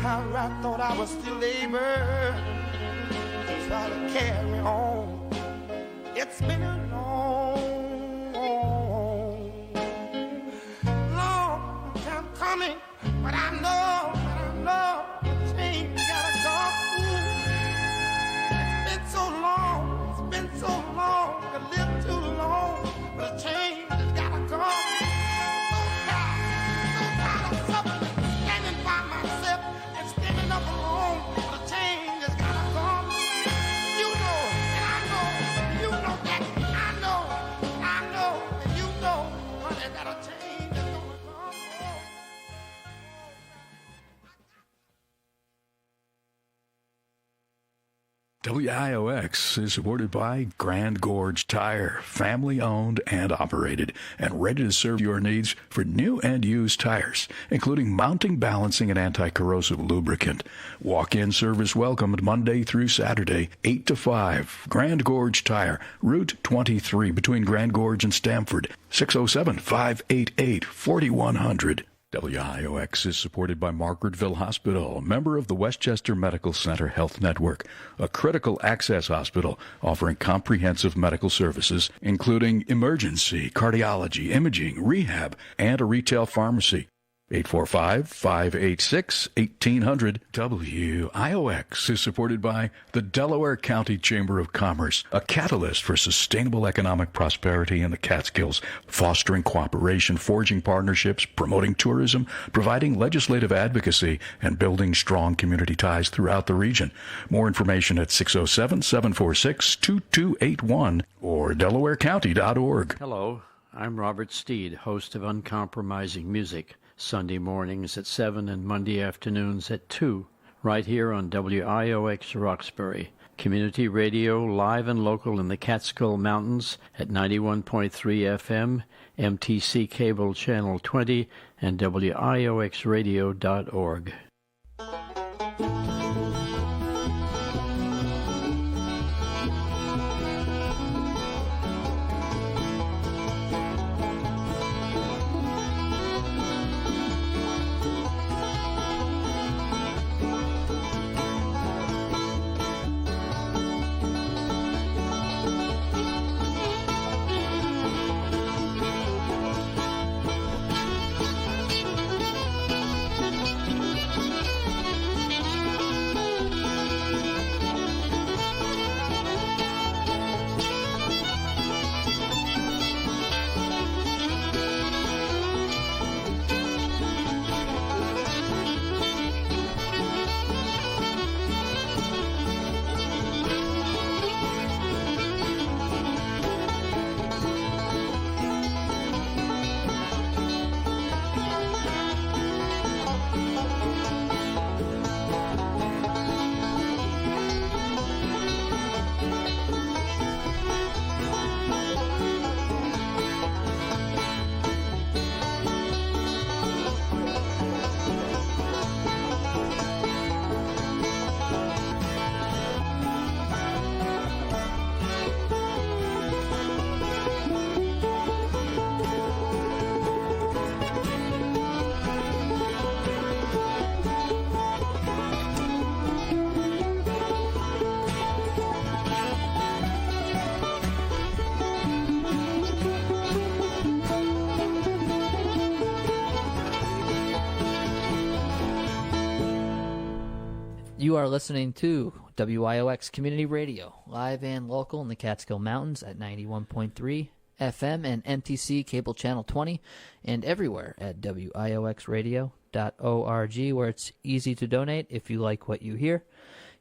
I thought I was still able to try to carry on. It's been a long time coming, but I know the change gotta come. It's been so long, I lived too long, but the change has gotta come. So tired of suffering, standing by myself and standing up alone. The change has gotta come. You know, and I know, you know that, I know, and you know, honey, that a change is gonna come. WIOX is supported by Grand Gorge Tire, family-owned and operated, and ready to serve your needs for new and used tires, including mounting, balancing, and anti-corrosive lubricant. Walk-in service welcomed Monday through Saturday, 8 to 5. Grand Gorge Tire, Route 23 between Grand Gorge and Stamford, 607-588-4100. WIOX is supported by Margaretville Hospital, a member of the Westchester Medical Center Health Network, a critical access hospital offering comprehensive medical services, including emergency, cardiology, imaging, rehab, and a retail pharmacy. 845-586-1800. WIOX is supported by the Delaware County Chamber of Commerce, a catalyst for sustainable economic prosperity in the Catskills, fostering cooperation, forging partnerships, promoting tourism, providing legislative advocacy, and building strong community ties throughout the region. More information at 607-746-2281 or delawarecounty.org. Hello, I'm Robert Steed, host of Uncompromising Music. Sunday mornings at 7 and Monday afternoons at 2, right here on WIOX Roxbury. Community radio, live and local in the Catskill Mountains at 91.3 FM, MTC Cable Channel 20, and WIOXradio.org. You are listening to WIOX Community Radio, live and local in the Catskill Mountains at 91.3 FM and NTC Cable Channel 20, and everywhere at WIOXradio.org, where it's easy to donate if you like what you hear.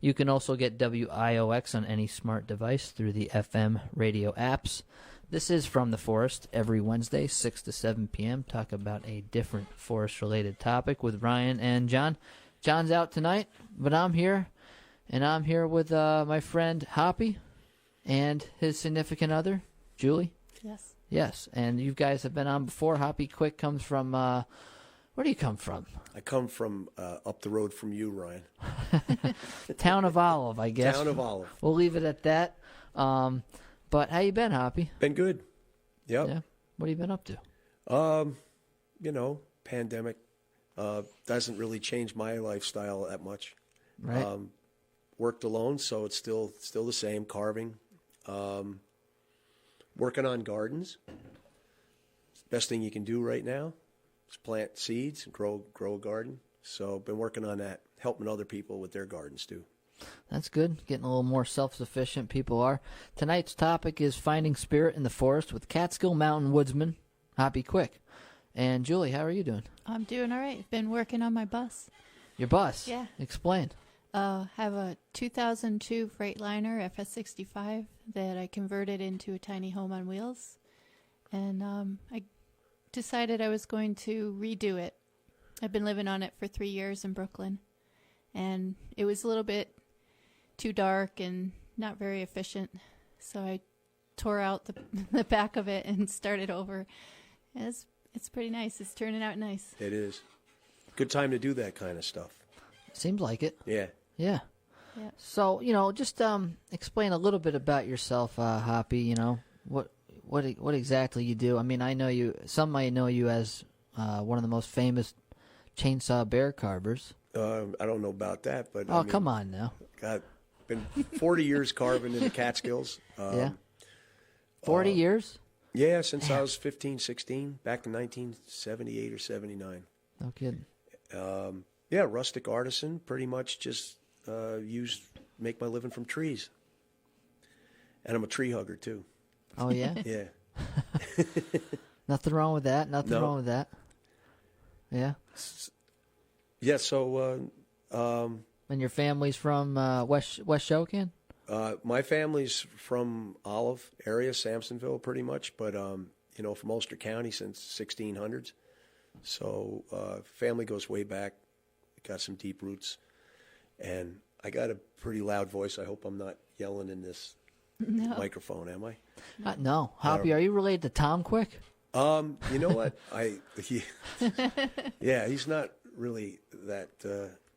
You can also get WIOX on any smart device through the FM radio apps. This is From the Forest, every Wednesday, 6 to 7 p.m. Talk about a different forest-related topic with Ryan and John. John's out tonight, but I'm here, and I'm here with my friend Hoppy and his significant other, Julie. Yes. Yes, and you guys have been on before. Hoppy Quick comes from, where do you come from? I come from up the road from you, Ryan. Town of Olive, I guess. Town of Olive. We'll leave it at that. But how you been, Hoppy? Been good. Yep. Yeah. What have you been up to? You know, pandemic Doesn't really change my lifestyle that much. Right. Worked alone, so it's still the same. Carving, working on gardens. Best thing you can do right now is plant seeds and grow a garden. So been working on that, helping other people with their gardens too. That's good. Getting a little more self-sufficient, people are. Tonight's topic is finding spirit in the forest with Catskill Mountain Woodsman Hoppy Quick. And Julie, how are you doing? I'm doing all right. Been working on my bus. Your bus? Yeah. Explain. Have a 2002 Freightliner FS65 that I converted into a tiny home on wheels. And I decided I was going to redo it. I've been living on it for 3 years in Brooklyn. And it was a little bit too dark and not very efficient. So I tore out the back of it and started over. And it's pretty nice. It's turning out nice. It is. Good time to do that kind of stuff. Seems like it. Yeah. Yeah. Yeah. So, just explain a little bit about yourself, Hoppy. What exactly you do. I mean, I know you. Some might know you as one of the most famous chainsaw bear carvers. I don't know about that, but Oh, come on now. God, been 40 years carving in the Catskills. Yeah. 40 years? Yeah, since I was 15, 16, back in 1978 or 79. No kidding. Yeah, rustic artisan, pretty much just make my living from trees. And I'm a tree hugger, too. Oh, yeah? Yeah. Nothing wrong with that. Nothing No. wrong with that. Yeah. Yeah, so... And your family's from West Shokan? my family's from Olive area, Sampsonville, pretty much, but from Ulster County since 1600s. So family goes way back. Got some deep roots, and I got a pretty loud voice. I hope I'm not yelling in this microphone, am I? No, Hoppy. Are you related to Tom Quick? You know what? Yeah, he's not really that.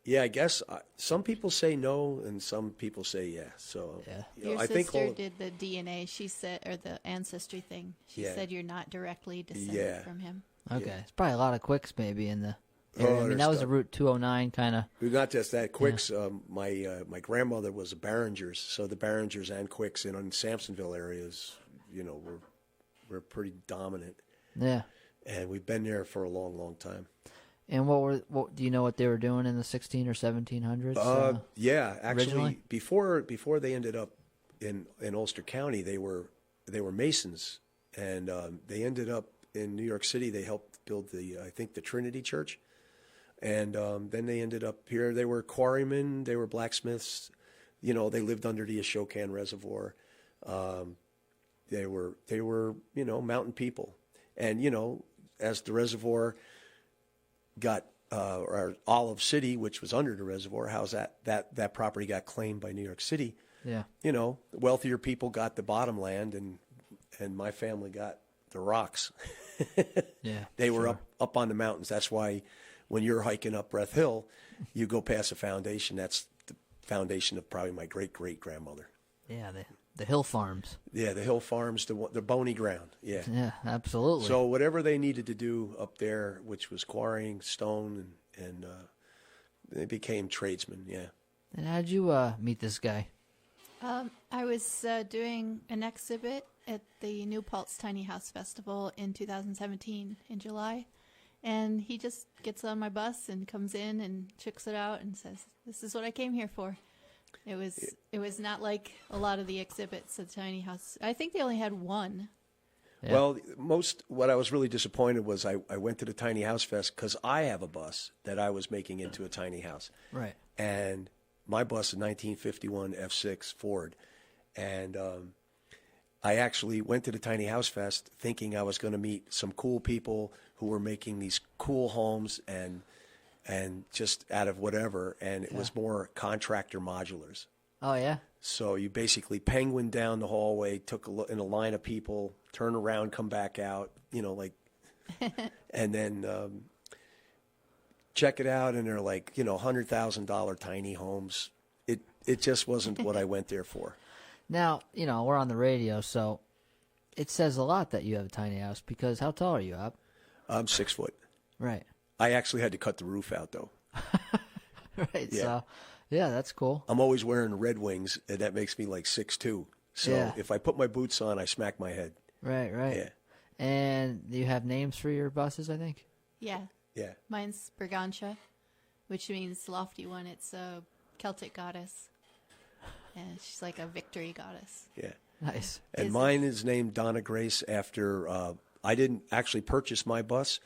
Yeah, I guess some people say no, and some people say yeah. So Yeah. Your I think sister did the DNA. She said, or the ancestry thing. She Yeah. said you're not directly descended Yeah. from him. Okay, Yeah. it's probably a lot of Quicks maybe in the area. I mean, there's that was a stuff. Route 209 kind of. Not just that, Quicks. My grandmother was a Barringers, so the Barringers and Quicks in Sampsonville areas, were pretty dominant, Yeah. and we've been there for a long, long time. And what do you know what they were doing in the 16 or 1700s? Yeah, actually, originally? before they ended up in Ulster County, they were Masons, and they ended up in New York City. They helped build the Trinity Church, and then they ended up here. They were quarrymen, they were blacksmiths. They lived under the Ashokan Reservoir. They were mountain people, and as the reservoir got or Olive City, which was under the reservoir, how's that property got claimed by New York City. Yeah. Wealthier people got the bottom land, and my family got the rocks. Yeah. They were up on the mountains. That's why when you're hiking up Breath Hill, you go past a foundation. That's the foundation of probably my great-great-grandmother. Yeah, the hill farms. Yeah, the hill farms, the bony ground. Yeah. Yeah, absolutely. So whatever they needed to do up there, which was quarrying stone, and they became tradesmen. Yeah. And how'd you meet this guy? I was doing an exhibit at the New Paltz Tiny House Festival in 2017 in July, and he just gets on my bus and comes in and checks it out and says, "This is what I came here for." It was not like a lot of the exhibits at the Tiny House. I think they only had one. Yeah. Well, what I was really disappointed was I went to the Tiny House Fest because I have a bus that I was making into a tiny house. Right. And my bus is a 1951 F6 Ford. And I actually went to the Tiny House Fest thinking I was going to meet some cool people who were making these cool homes and just out of whatever. And it was more contractor modulars. Oh, yeah? So you basically penguin down the hallway, took a look in a line of people, turn around, come back out, and then check it out, and they're like, $100,000 tiny homes. It just wasn't what I went there for. Now, we're on the radio, so it says a lot that you have a tiny house because how tall are you, Up? I'm 6 foot. Right. I actually had to cut the roof out, though. Right. Yeah. So, yeah, that's cool. I'm always wearing Red Wings, and that makes me like 6'2". So Yeah. if I put my boots on, I smack my head. Right. Yeah. And you have names for your buses, I think? Yeah. Yeah. Mine's Brigantia, which means lofty one. It's a Celtic goddess. And she's like a victory goddess. Yeah. Nice. And mine is named Donna Grace after, I didn't actually purchase my bus.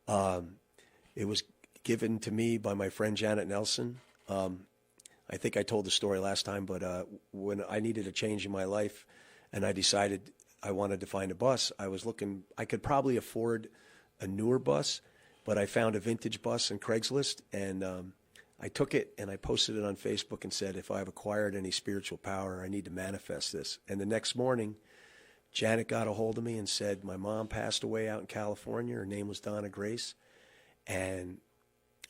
It was given to me by my friend Janet Nelson. I think I told the story last time, but when I needed a change in my life and I decided I wanted to find a bus, I was looking, I could probably afford a newer bus, but I found a vintage bus on Craigslist, and I took it and I posted it on Facebook and said, if I've acquired any spiritual power, I need to manifest this. And the next morning, Janet got a hold of me and said, my mom passed away out in California. Her name was Donna Grace, and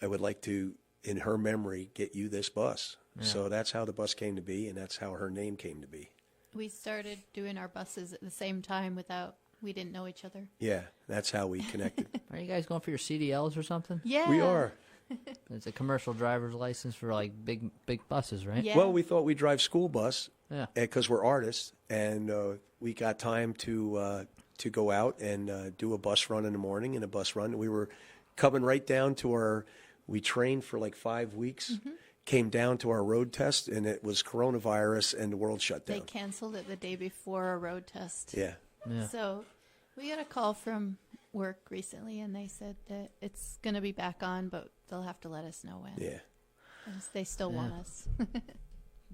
I would like to, in her memory, get you this bus. Yeah. So that's how the bus came to be, and that's how her name came to be. We started doing our buses at the same time we didn't know each other. Yeah, that's how we connected. Are you guys going for your CDLs or something? Yeah. We are. It's a commercial driver's license for like big buses, right? Yeah. Well, we thought we'd drive school bus because we're artists, and we got time to go out and do a bus run in the morning and a bus run. We were coming right down to we trained for like 5 weeks. Mm-hmm. Came down to our road test, and it was coronavirus, and the world shut down. They canceled it the day before a road test. Yeah. So we got a call from work recently, and they said that it's going to be back on, but they'll have to let us know when. Yeah. They still want us.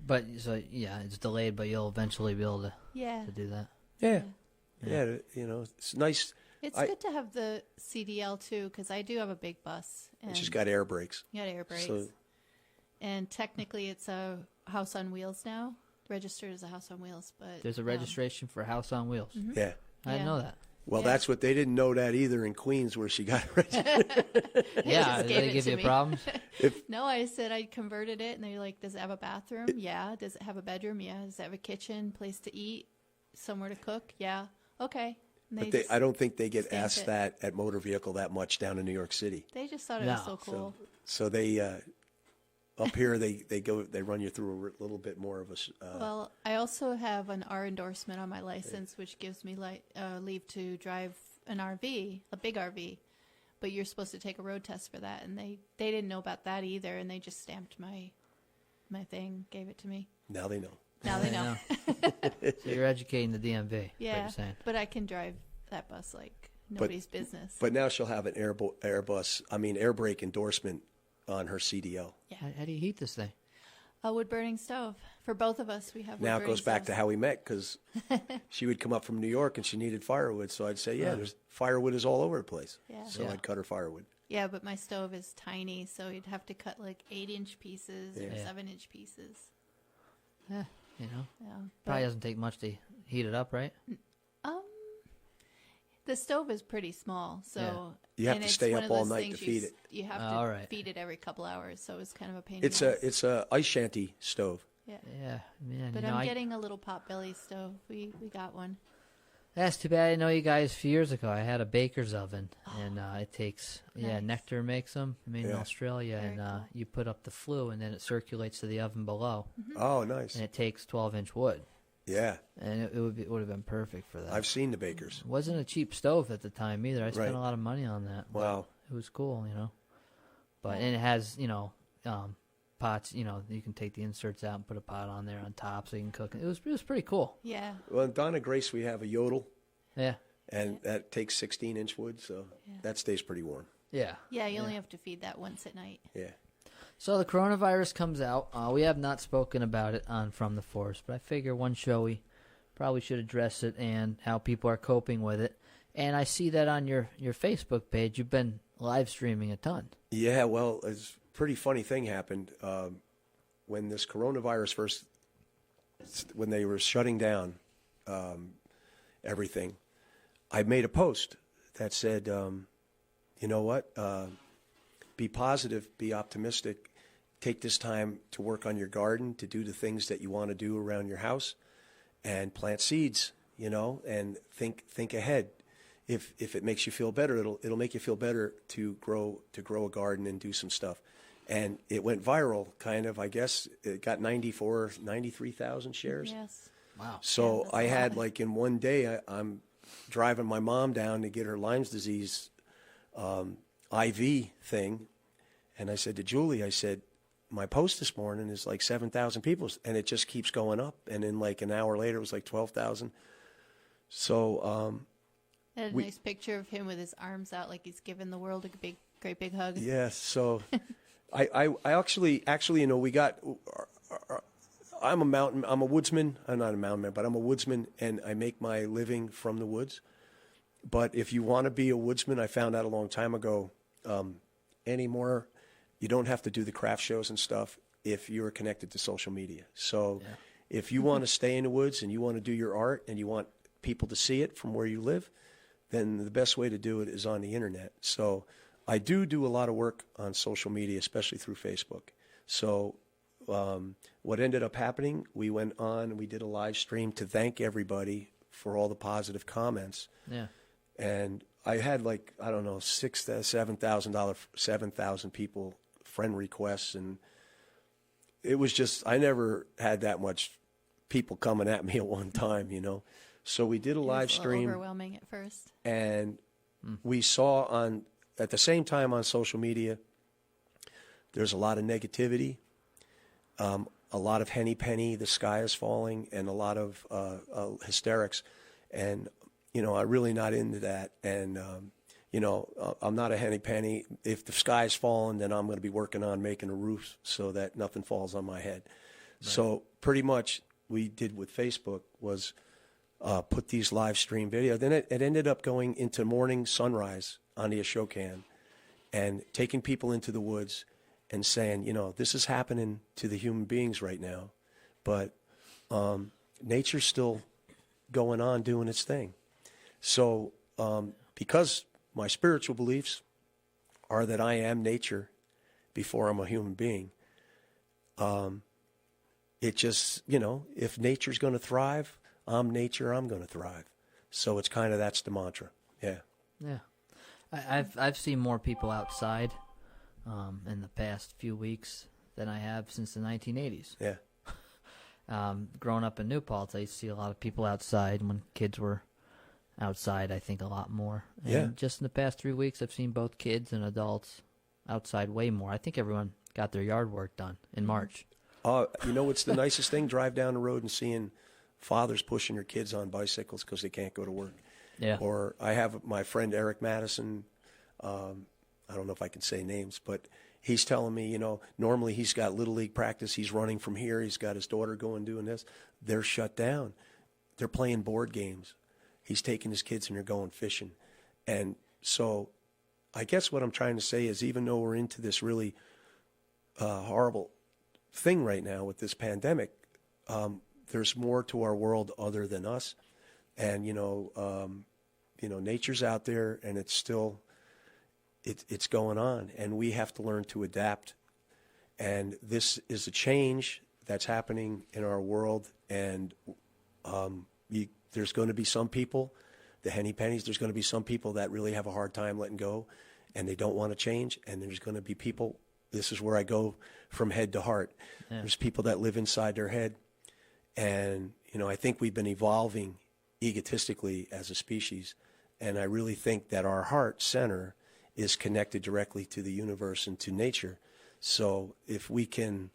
But, so, yeah, it's delayed, but you'll eventually be able to do that. Yeah, it's nice. It's good to have the CDL, too, because I do have a big bus. And she's got air brakes. You got air brakes. So, and technically, it's a House on Wheels now, registered as a House on Wheels. But there's a registration for House on Wheels. Mm-hmm. Yeah, I didn't know that. Well, that's what they didn't know that either in Queens, where she got registered. Yeah, did they give you problems? No, I said I converted it, and they're like, "Does it have a bathroom? Yeah. Does it have a bedroom? Yeah. Does it have a kitchen, place to eat, somewhere to cook? Yeah. Okay." But I don't think they get asked that at motor vehicle that much down in New York City. They just thought it was so cool. So they. Up here, they run you through a little bit more of a. Well, I also have an R endorsement on my license, which gives me leave to drive an RV, a big RV, but you're supposed to take a road test for that, and they didn't know about that either, and they just stamped my thing, gave it to me. Now they know. Now they know. So you're educating the DMV. Yeah, but I can drive that bus like nobody's business. But now she'll have an air brake endorsement on her CDL. Yeah. How do you heat this thing? A wood-burning stove. For both of us, we have now it goes back stoves. to how we met, because she would come up from New York and she needed firewood. So I'd say, there's firewood is all over the place. Yeah. So I'd cut her firewood. Yeah, but my stove is tiny, so you'd have to cut like 8-inch pieces or 7-inch pieces. Yeah, Yeah, probably doesn't take much to heat it up, right? The stove is pretty small, so you have to stay up all night to feed it. You have to feed it every couple hours, so it's kind of a pain. It's a ice shanty stove. Yeah, man. But I'm getting a little potbelly stove. We got one. That's too bad. I know you guys a few years ago. I had a baker's oven, and it takes Nectar makes them made in Australia, Very and cool. you put up the flue, and then it circulates to the oven below. Mm-hmm. Oh, nice. And it takes 12-inch wood. Yeah, and it would have been perfect for that. I've seen the bakers. It wasn't a cheap stove at the time either. I spent a lot of money on that. Wow, it was cool, But and it has pots. You can take the inserts out and put a pot on there on top so you can cook. It was pretty cool. Yeah. Well, in Donna Grace, we have a yodel. Yeah. And that takes 16-inch wood, so that stays pretty warm. Yeah. Yeah, you only have to feed that once at night. Yeah. So the coronavirus comes out. We have not spoken about it on From the Forest, but I figure one show we probably should address it and how people are coping with it. And I see that on your Facebook page. You've been live streaming a ton. Yeah, well, it's a pretty funny thing happened. When this coronavirus when they were shutting down everything, I made a post that said, you know what, be positive, be optimistic, take this time to work on your garden, to do the things that you want to do around your house, and plant seeds, and think ahead. if it makes you feel better, it'll make you feel better to grow a garden and do some stuff. And it went viral, kind of. I guess it got 93,000 shares. Yes. Wow. So that's I a had, lot. like, in one day, I'm driving my mom down to get her Lyme's disease IV thing, and I said to Julie, I said, my post this morning is like 7,000 people, and it just keeps going up. And then, like, an hour later, it was like 12,000. So I had a nice picture of him with his arms out like he's giving the world a great big hug. yeah, so I actually, you know, we got. I'm a woodsman. I'm not a mountain man, but I'm a woodsman, and I make my living from the woods. But if you want to be a woodsman, I found out a long time ago, anymore, you don't have to do the craft shows and stuff if you're connected to social media. So if you want to stay in the woods and you want to do your art and you want people to see it from where you live, then the best way to do it is on the internet. So I do a lot of work on social media, especially through Facebook. So what ended up happening, we went on and we did a live stream to thank everybody for all the positive comments. Yeah. And I had, like, I don't know, 7,000 people friend requests, and it was just, I never had that much people coming at me at one time, you know. So we did a live stream, Overwhelming at first. and we saw at the same time on social media, there's a lot of negativity, a lot of henny penny, the sky is falling, and a lot of hysterics. And, you know, I'm really not into that. And, you know, I'm not a henny penny. If the sky's falling, then I'm going to be working on making a roof so that nothing falls on my head. Right. So pretty much we did with Facebook was put these live stream videos. Then it ended up going into morning sunrise on the Ashokan and taking people into the woods and saying, you know, this is happening to the human beings right now, but nature's still going on doing its thing. So because my spiritual beliefs are that I am nature before I'm a human being, it just, you know, if nature's going to thrive, I'm nature, I'm going to thrive. So it's kind of, that's the mantra. Yeah. Yeah. I've seen more people outside in the past few weeks than I have since the 1980s. Yeah. Growing up in New Paltz, I used to see a lot of people outside when kids were outside, I think a lot more. And Yeah. just in the past 3 weeks, I've seen both kids and adults outside way more. I think everyone got their yard work done in March. You know what's the nicest thing? Drive down the road and seeing fathers pushing their kids on bicycles because they can't go to work. Yeah. Or I have my friend Eric Madison. I don't know if I can say names, but he's telling me, you know, normally he's got Little League practice. He's running from here. He's got his daughter going doing this. They're shut down. They're playing board games. He's taking his kids and they're going fishing. And so I guess what I'm trying to say is, even though we're into this really horrible thing right now with this pandemic, there's more to our world other than us. And, you know, nature's out there and it's still, it's going on, and we have to learn to adapt. And this is a change that's happening in our world. And there's going to be some people, the henny pennies, there's going to be some people that really have a hard time letting go and they don't want to change. And there's going to be people, this is where I go from head to heart. Yeah. There's people that live inside their head. And, you know, I think we've been evolving egotistically as a species. And I really think that our heart center is connected directly to the universe and to nature. So if we can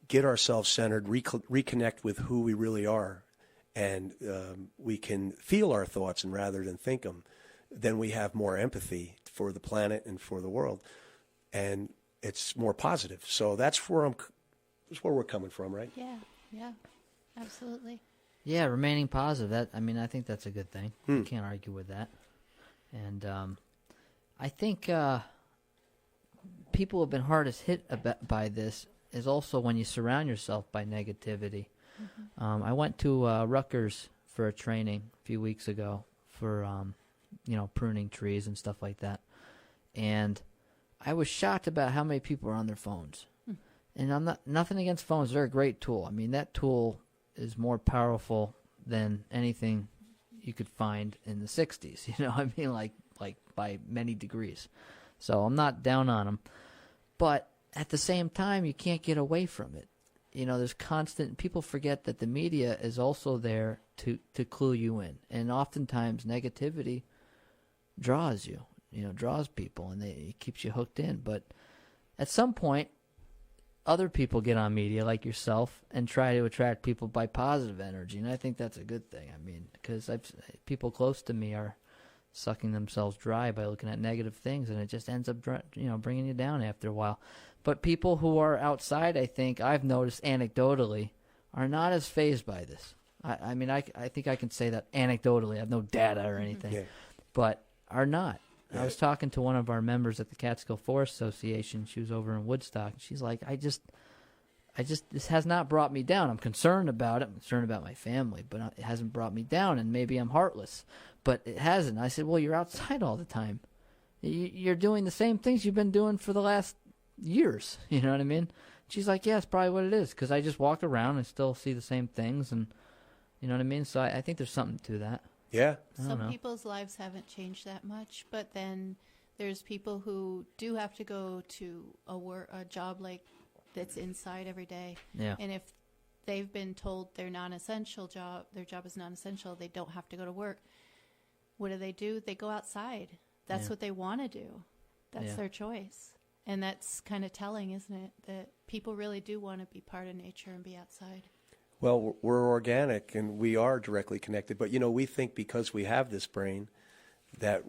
get ourselves centered, reconnect with who we really are, and we can feel our thoughts and rather than think them, then we have more empathy for the planet and for the world, and it's more positive. So that's where we're coming from, right? Yeah, absolutely. Yeah, remaining positive. I think that's a good thing. You can't argue with that. And I think people have been hardest hit by this is also when you surround yourself by negativity. Mm-hmm. I went to Rutgers for a training a few weeks ago for, pruning trees and stuff like that. And I was shocked about how many people are on their phones. And I'm nothing against phones. They're a great tool. I mean, that tool is more powerful than anything you could find in the 60s. You know, I mean, like by many degrees. So I'm not down on them, but at the same time, you can't get away from it. You know, there's constant. People forget that the media is also there to clue you in, and oftentimes negativity draws you. You know, draws people, and it keeps you hooked in. But at some point, other people get on media like yourself and try to attract people by positive energy, and I think that's a good thing. I mean, because people close to me are sucking themselves dry by looking at negative things, and it just ends up, bringing you down after a while. But people who are outside, I think I've noticed anecdotally, are not as fazed by this. I mean, I think I can say that anecdotally. I have no data or anything, but are not. I was talking to one of our members at the Catskill Forest Association. She was over in Woodstock. And she's like, I just, this has not brought me down. I'm concerned about it. I'm concerned about my family, but it hasn't brought me down, and maybe I'm heartless, but it hasn't. I said, well, you're outside all the time. You're doing the same things you've been doing for the last years. You know what I mean? She's like, yeah, it's probably what it is, because I just walk around and still see the same things, and you know what I mean? So I think there's something to that. Yeah. Some people's lives haven't changed that much, but then there's people who do have to go to a job like that's inside every day. Yeah. And if they've been told their job is non-essential, they don't have to go to work. What do? They go outside. That's what they want to do. That's their choice. And that's kind of telling, isn't it? That people really do want to be part of nature and be outside. Well, we're organic and we are directly connected. But, we think because we have this brain that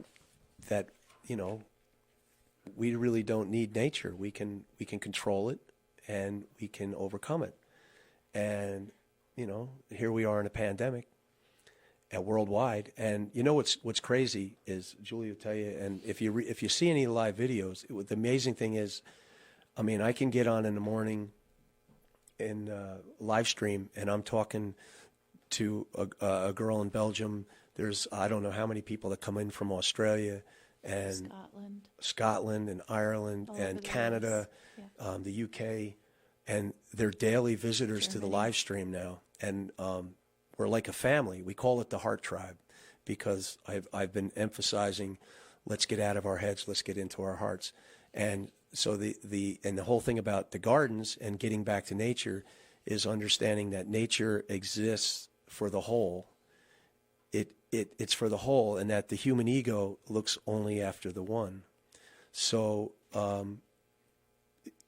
we really don't need nature. We can control it and we can overcome it. And, here we are in a pandemic worldwide. And what's crazy is, Julie will tell you, and if you see any live videos, the amazing thing is, I can get on in the morning in live stream, and I'm talking to a girl in Belgium. There's I don't know how many people that come in from Australia and Scotland and Ireland and Canada, the UK, and they're daily visitors to the live stream now. And we're like a family. We call it the Heart Tribe because I've been emphasizing, let's get out of our heads, let's get into our hearts. And so the whole thing about the gardens and getting back to nature is understanding that nature exists for the whole. It's for the whole, and that the human ego looks only after the one. So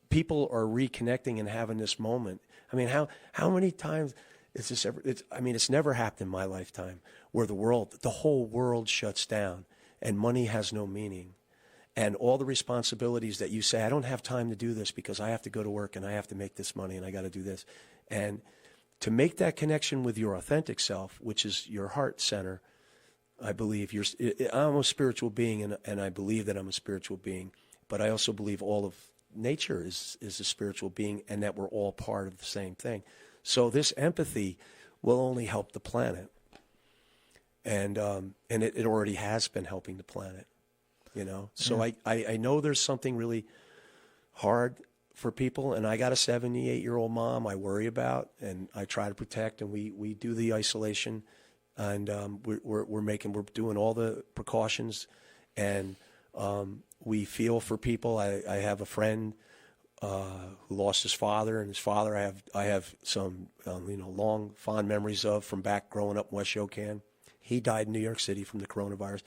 people are reconnecting and having this moment. How many times is this ever? It's never happened in my lifetime where the whole world shuts down and money has no meaning. And all the responsibilities that you say, I don't have time to do this because I have to go to work and I have to make this money and I got to do this. And to make that connection with your authentic self, which is your heart center, I believe I'm a spiritual being, and I believe that I'm a spiritual being. But I also believe all of nature is a spiritual being, and that we're all part of the same thing. So this empathy will only help the planet. And it already has been helping the planet. So I know there's something really hard for people, and I got a 78-year-old mom I worry about, and I try to protect, and we do the isolation, and we're doing all the precautions, and we feel for people. I have a friend who lost his father, and his father I have some long fond memories of from back growing up in West Yokan. He died in New York City from the coronavirus.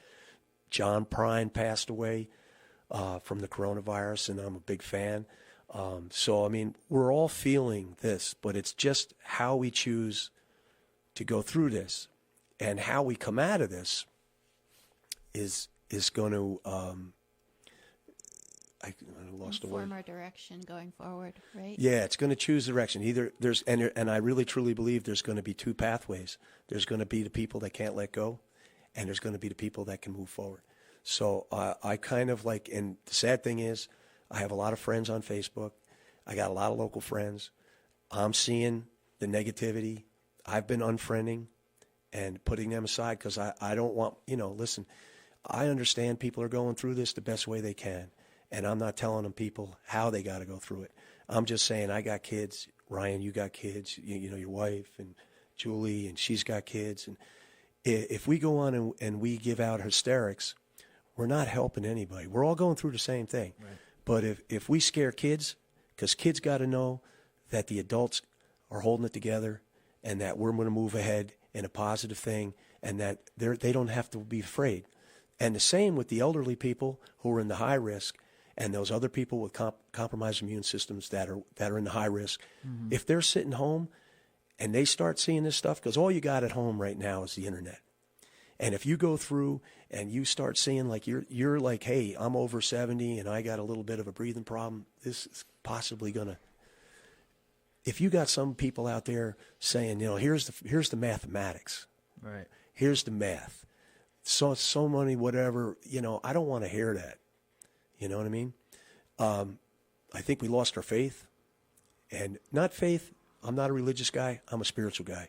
John Prine passed away from the coronavirus, and I'm a big fan. So we're all feeling this, but it's just how we choose to go through this, and how we come out of this is going to. I lost the word. Inform our direction going forward, right? Yeah, it's going to choose direction. Either and I really truly believe there's going to be two pathways. There's going to be the people that can't let go, and there's going to be the people that can move forward. So I kind of like, and the sad thing is, I have a lot of friends on Facebook. I got a lot of local friends. I'm seeing the negativity. I've been unfriending and putting them aside because I don't want, listen, I understand people are going through this the best way they can. And I'm not telling them people how they got to go through it. I'm just saying I got kids. Ryan, you got kids. You know, your wife and Julie, and she's got kids. And if we go on and we give out hysterics, we're not helping anybody. We're all going through the same thing. Right. But if we scare kids, because kids got to know that the adults are holding it together and that we're going to move ahead in a positive thing and that they don't have to be afraid. And the same with the elderly people who are in the high risk and those other people with compromised immune systems that are in the high risk. Mm-hmm. If they're sitting home and they start seeing this stuff, because all you got at home right now is the internet. And if you go through and you start seeing like you're like, hey, I'm over 70 and I got a little bit of a breathing problem, this is possibly going to. If you got some people out there saying, here's the mathematics. Right. Here's the math. So many whatever, I don't want to hear that. You know what I mean? I think we lost our faith. And not faith, I'm not a religious guy, I'm a spiritual guy.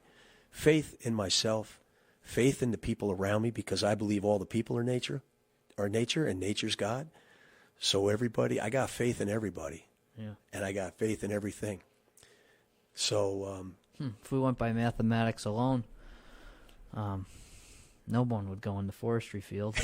Faith in myself, faith in the people around me, because I believe all the people are nature, and nature's God. So everybody, I got faith in everybody. Yeah. And I got faith in everything. So if we went by mathematics alone, no one would go in the forestry field.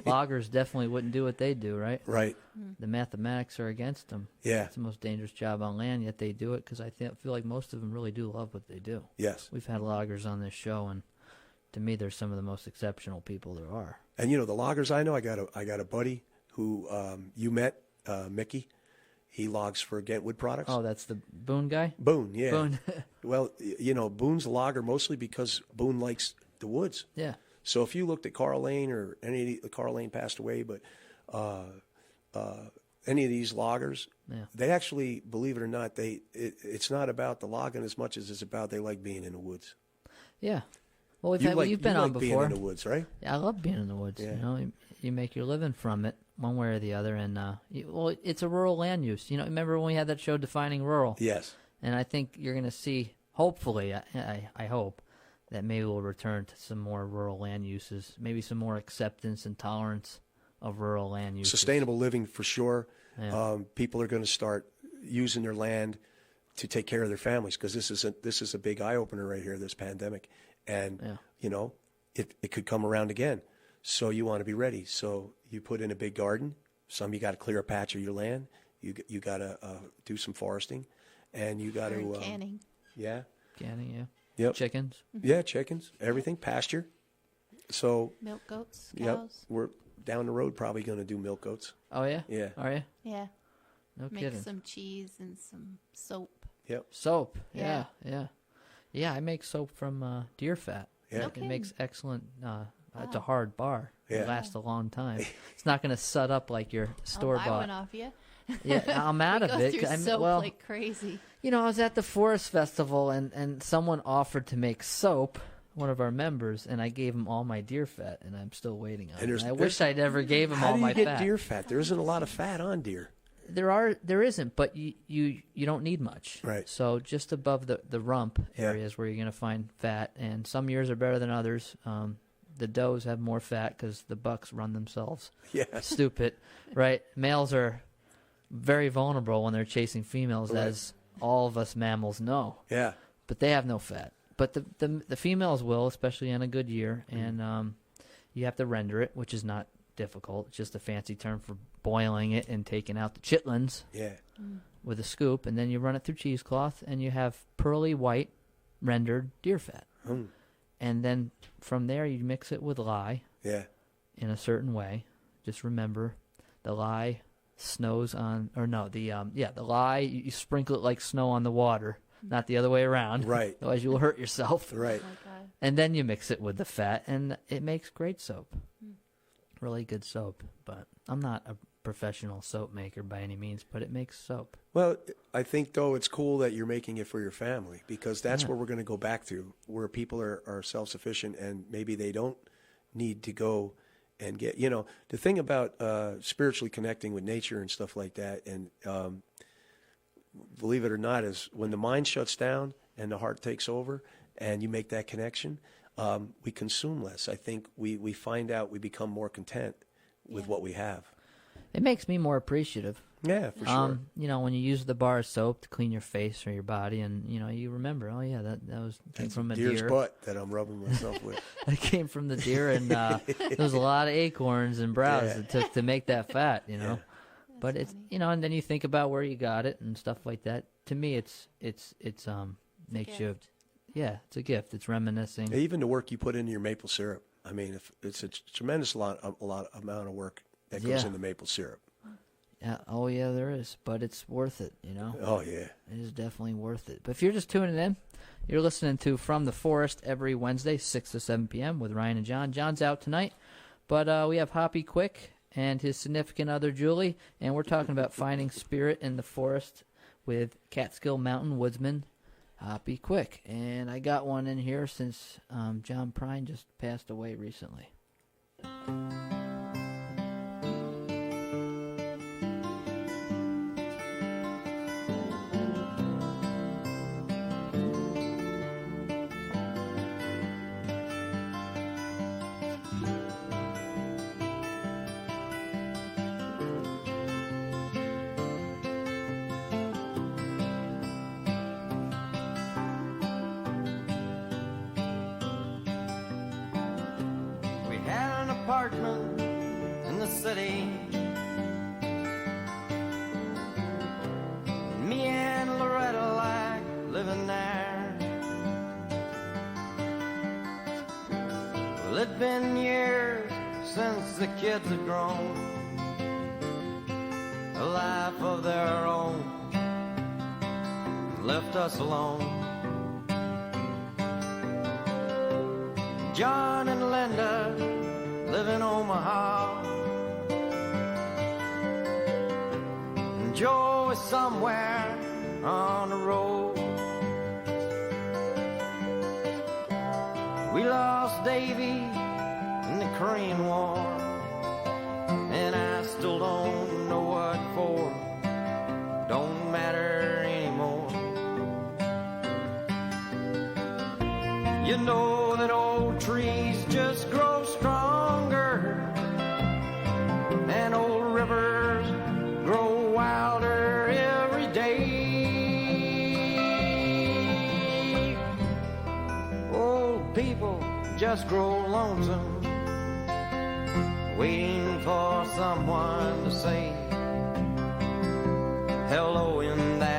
Loggers definitely wouldn't do what they do, right? Right. The mathematics are against them. Yeah. It's the most dangerous job on land, yet they do it because I feel like most of them really do love what they do. Yes. We've had loggers on this show, and to me, they're some of the most exceptional people there are. And the loggers I know, I got a buddy who you met, Mickey. He logs for Wood Products. Oh, that's the Boone guy? Boone, yeah. Boone. Well, Boone's a logger mostly because Boone likes the woods. Yeah. So if you looked at Carl Lane, or Carl Lane passed away, but any of these loggers, they actually, believe it or not, it's not about the logging as much as it's about they like being in the woods. Yeah. Well, you've been on before. Being in the woods, right? Yeah, I love being in the woods. Yeah. You make your living from it one way or the other, and it's a rural land use. Remember when we had that show Defining Rural? Yes. And I think you're going to see, hopefully, I hope, that maybe we'll return to some more rural land uses, maybe some more acceptance and tolerance of rural land uses. Sustainable living for sure. Yeah. People are going to start using their land to take care of their families, because this is a big eye opener right here, this pandemic, and it could come around again. So you want to be ready. So you put in a big garden. Some you got to clear a patch of your land. You got to do some foresting, and you got to canning. Yeah. Canning, yeah. Yep. Chickens. Yeah, chickens, everything, pasture. So Milk goats, cows. Yep, we're down the road probably going to do milk goats. Oh yeah. Yeah. Are you? Yeah. No Make kidding. some cheese and some soap. Yep. Soap. Yeah. Yeah, I make soap from deer fat. Yeah. No It kidding. makes excellent. It's a hard bar. Yeah. It lasts a long time. It's not going to set up like your store I'll buy one bought. off you. Yeah, I'm out of Go it. through soap like crazy. I was at the Forest Festival and someone offered to make soap, one of our members, and I gave him all my deer fat, and I'm still waiting on it. I wish I never gave him How all do you my get fat. deer fat? There isn't a lot of fat on deer. There isn't, but you don't need much. Right. So just above the rump areas where you're going to find fat, and some years are better than others. The does have more fat because the bucks run themselves. Yeah. Stupid, right? Males are very vulnerable when they're chasing females, Right. as all of us mammals know. Yeah. But they have no fat. But the females will, especially on a good year, and you have to render it, which is not difficult. It's just a fancy term for boiling it and taking out the chitlins Yeah. with a scoop, and then you run it through cheesecloth, and you have pearly white rendered deer fat. And then from there, you mix it with lye Yeah. in a certain way. Just remember, the lye snows on, or no, the lye, you sprinkle it like snow on the water, not the other way around. Right. Otherwise, you will hurt yourself. Right. Oh my God. And then you mix it with the fat, and it makes great soap. Really good soap. But I'm not a professional soap maker by any means, but it makes soap. Well, I think, though, it's cool that you're making it for your family, because that's Yeah. where we're going to go back to, where people are self-sufficient and maybe they don't need to go and get, the thing about spiritually connecting with nature and stuff like that, and believe it or not, is when the mind shuts down and the heart takes over and you make that connection, we consume less. I think we find out we become more content with what we have. It makes me more appreciative. Yeah, for sure. You know, when you use the bar of soap to clean your face or your body, and you know, you remember, oh yeah, that came from a deer's deer. butt that I'm rubbing myself with. That came from the deer, and there's a lot of acorns and browse it took to make that fat, you know. Yeah. But it's, you know, and then you think about where you got it and stuff like that. To me, it's makes you, yeah, it's a gift. It's reminiscing. Even the work you put into your maple syrup. I mean, if it's a tremendous amount of work that goes into maple syrup. Yeah. Oh, yeah, there is. But it's worth it, you know? Oh, yeah. It is definitely worth it. But if you're just tuning in, you're listening to From the Forest every Wednesday, 6 to 7 p.m. with Ryan and John. John's out tonight. But we have Hoppy Quick and his significant other, Julie. And we're talking about finding spirit in the forest with Catskill Mountain Woodsman Hoppy Quick. And I got one in here since John Prine just passed away recently. Apartment in the city. Me and Loretta like living there. Well, it'd been years since the kids had grown a life of their own, left us alone. John and Linda live in Omaha, and Joe is somewhere on the road. We lost Davy in the Korean War, and I still don't know what for. Don't matter anymore. You know that old trees just grow stronger, and old rivers grow wilder every day. Old people just grow lonesome, waiting for someone to say hello in there.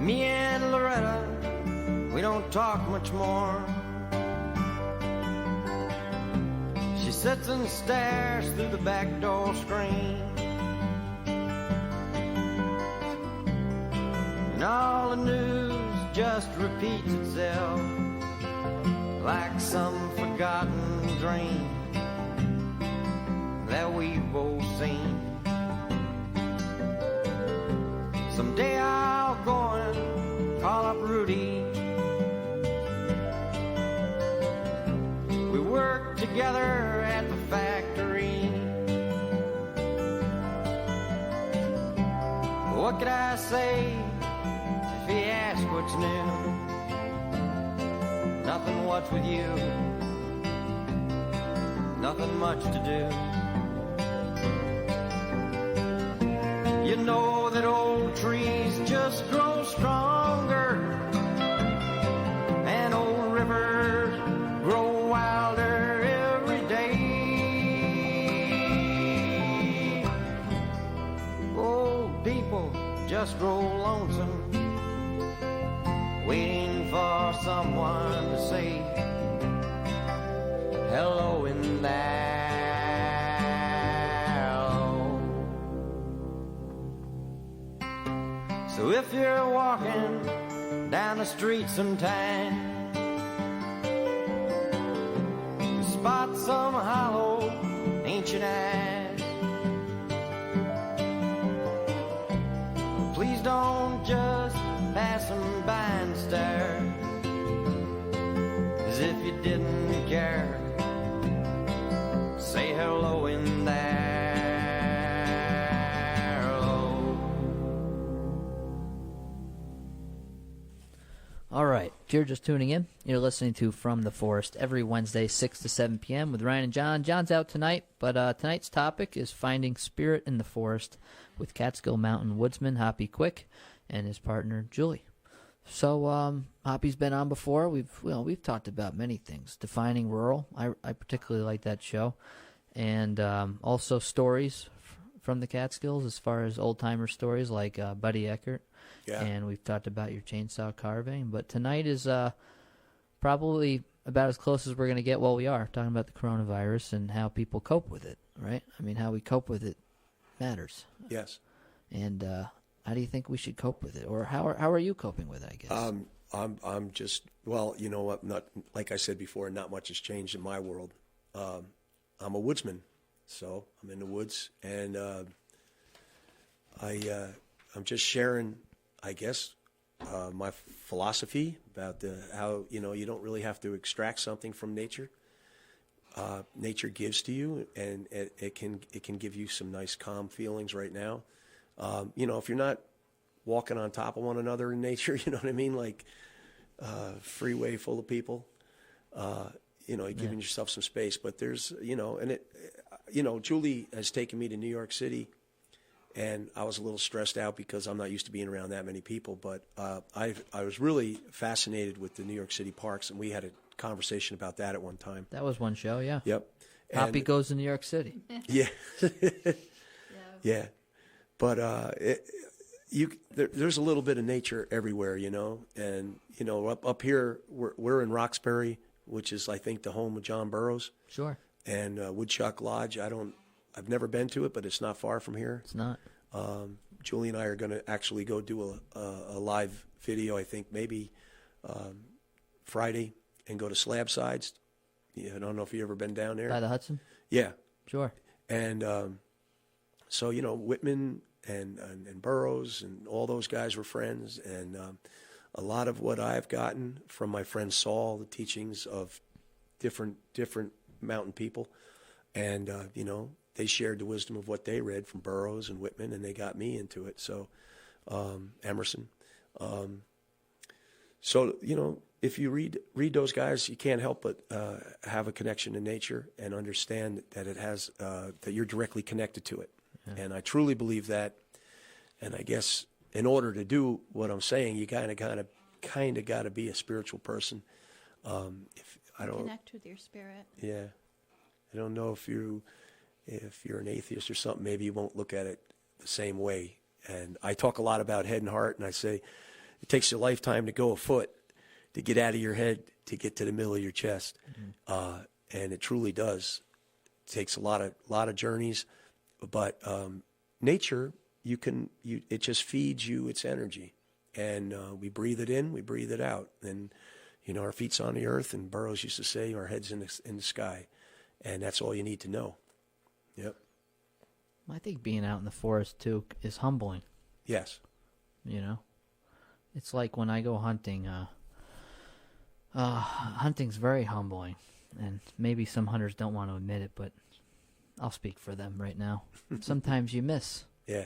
Me and Loretta, we don't talk much more. She sits and stares through the back door screen, and all the news just repeats itself like some forgotten dream that we've both seen. Someday I'll go and call up Rudy. We worked together at the factory. What could I say if he asked what's new? Nothing, what's with you? Nothing much to do. You know that old trees just grow stronger, and old rivers grow wilder every day. Old people just grow lonesome, waiting for someone to say hello in there. So if you're walking down the street sometime, spot not some hollow ancient ash. Please don't just pass them by and stare as if you didn't care. Say hello in there. Hello. All right, if you're just tuning in, you're listening to From the Forest every Wednesday, 6 to 7 p.m. with Ryan and John. John's out tonight, but tonight's topic is finding spirit in the forest with Catskill Mountain Woodsman Hoppy Quick and his partner Julie. So Hoppy's been on before. We've talked about many things. Defining rural, I particularly like that show, and also stories from the Catskills as far as old timer stories like Buddy Eckert. Yeah. And we've talked about your chainsaw carving. But tonight is probably about as close as we're going to get. Well, we are talking about the coronavirus and how people cope with it, right? I mean, how we cope with it matters. Yes. And how do you think we should cope with it? Or how are you coping with it, I guess? I'm just, well, you know what, not, like I said before, not much has changed in my world. I'm a woodsman, so I'm in the woods, and I'm just sharing, I guess, my philosophy about how, you know, you don't really have to extract something from nature. Nature gives to you, and it can give you some nice calm feelings right now. You know, if you're not walking on top of one another in nature, you know what I mean, like freeway full of people, you know, you're giving yourself some space. But there's, you know, and it, you know, Julie has taken me to New York City, and I was a little stressed out because I'm not used to being around that many people. But I was really fascinated with the New York City parks, and we had a conversation about that at one time. That was one show, yeah. Yep. Hoppy Goes to New York City. Yeah. Yeah. But there's a little bit of nature everywhere, you know. And, you know, up here, we're in Roxbury, which is, I think, the home of John Burroughs. Sure. And Woodchuck Lodge, I've never been to it, but it's not far from here. It's not. Julie and I are going to actually go do a live video, I think, maybe Friday, and go to Slab Sides. Yeah, I don't know if you've ever been down there. By the Hudson? Yeah. Sure. And so, you know, Whitman and Burroughs and all those guys were friends. And a lot of what I've gotten from my friend Saul, the teachings of different mountain people. And, you know, they shared the wisdom of what they read from Burroughs and Whitman, and they got me into it. So, Emerson. So, you know, if you read those guys, you can't help but have a connection to nature and understand that it has that you're directly connected to it. Yeah. And I truly believe that. And I guess in order to do what I'm saying, you kind of got to be a spiritual person. If I don't connect with your spirit. Yeah, I don't know if you're an atheist or something. Maybe you won't look at it the same way. And I talk a lot about head and heart, and I say it takes a lifetime to go a foot to get out of your head to get to the middle of your chest, and it truly does. It takes a lot of journeys, but nature, it just feeds you its energy, and we breathe it in, we breathe it out, and you know our feet's on the earth, and Burroughs used to say our head's in the sky, and that's all you need to know. Yep. I think being out in the forest too is humbling. Yes. You know, it's like when I go hunting. Hunting's very humbling, and maybe some hunters don't want to admit it, but I'll speak for them right now. Sometimes you miss. Yeah.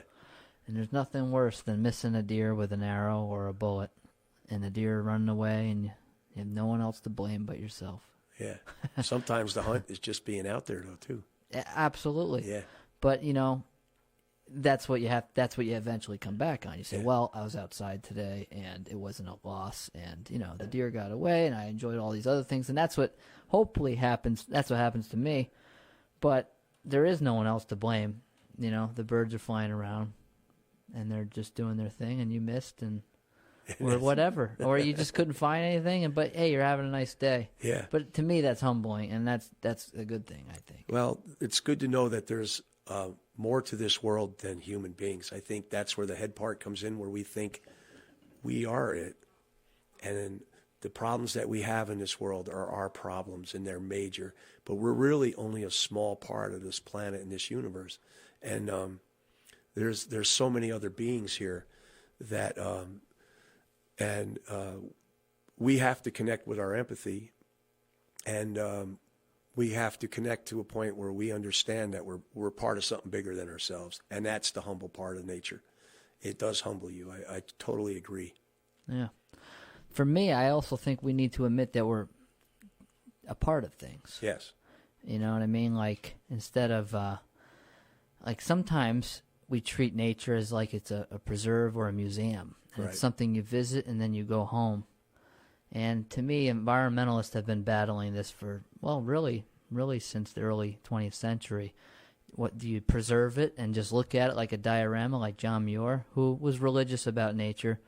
And there's nothing worse than missing a deer with an arrow or a bullet, and the deer running away, and you have no one else to blame but yourself. Yeah. Sometimes the hunt is just being out there, though, too. Absolutely. Yeah. But, you know, that's what you eventually come back on. You say, well, I was outside today and it wasn't a loss, and, you know, the deer got away and I enjoyed all these other things, and that's what hopefully happens. That's what happens to me. But there is no one else to blame. You know, the birds are flying around and they're just doing their thing, and you missed, and or whatever, or you just couldn't find anything, but hey, you're having a nice day. Yeah. But to me, that's humbling, and that's a good thing, I think. Well, it's good to know that there's more to this world than human beings. I think that's where the head part comes in, where we think we are it, and then The problems that we have in this world are our problems, and they're major. But we're really only a small part of this planet and this universe. And there's so many other beings here that we have to connect with our empathy, and we have to connect to a point where we understand that we're part of something bigger than ourselves, and that's the humble part of nature. It does humble you. I totally agree. Yeah. For me, I also think we need to admit that we're a part of things. Yes. You know what I mean? Like, instead of, like, sometimes we treat nature as like it's a preserve or a museum. And Right. It's something you visit and then you go home. And to me, environmentalists have been battling this for, well, really since the early 20th century. What, do you preserve it and just look at it like a diorama, like John Muir, who was religious about nature?